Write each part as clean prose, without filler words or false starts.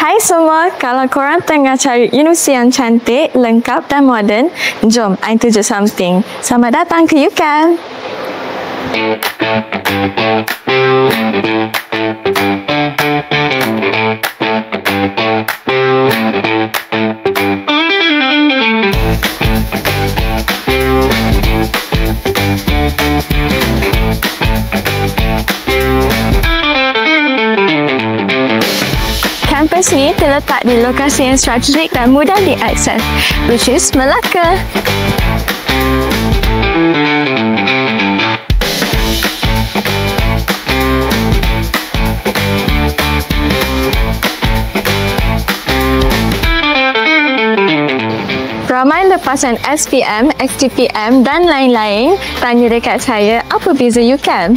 Hai semua, kalau korang tengah cari universiti yang cantik, lengkap dan moden, jom, I tunjuk something. Selamat datang ke UCAM. Kampus ni terletak di lokasi yang strategik dan mudah diakses, which is Melaka. Ramai lepasan SPM, XTPM dan lain-lain tanya dekat saya apa beza UCAM.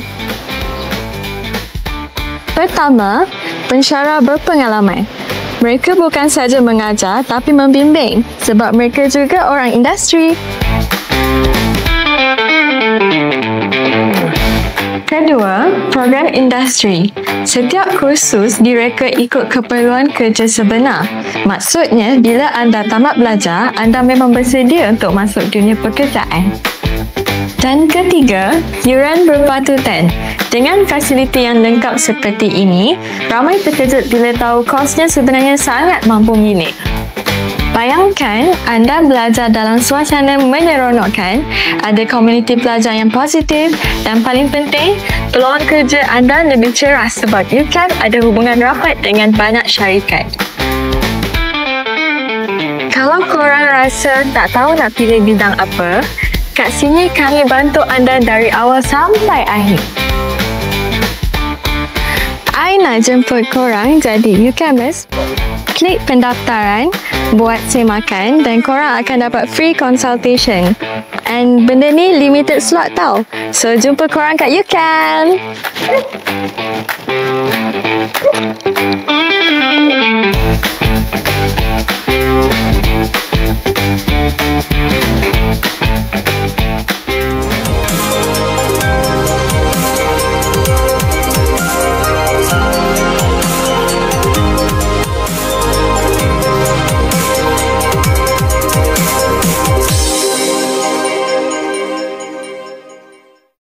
Pertama, pensyarah berpengalaman. Mereka bukan saja mengajar tapi membimbing sebab mereka juga orang industri. Kedua, program industri. Setiap kursus direka ikut keperluan kerja sebenar. Maksudnya, bila anda tamat belajar, anda memang bersedia untuk masuk dunia pekerjaan. Dan ketiga, yuran berpatutan. Dengan fasiliti yang lengkap seperti ini, ramai terkejut bila tahu kosnya sebenarnya sangat mampu milik. Bayangkan anda belajar dalam suasana menyeronokkan, ada komuniti pelajar yang positif dan paling penting, peluang kerja anda lebih cerah sebab UCAM ada hubungan rapat dengan banyak syarikat. Kalau korang rasa tak tahu nak pilih bidang apa, kat sini kami bantu anda dari awal sampai akhir. I nak jemput korang jadi UCAMers. Klik pendaftaran, buat semakan dan korang akan dapat free consultation. And benda ni limited slot tau. So jumpa korang kat UCAM.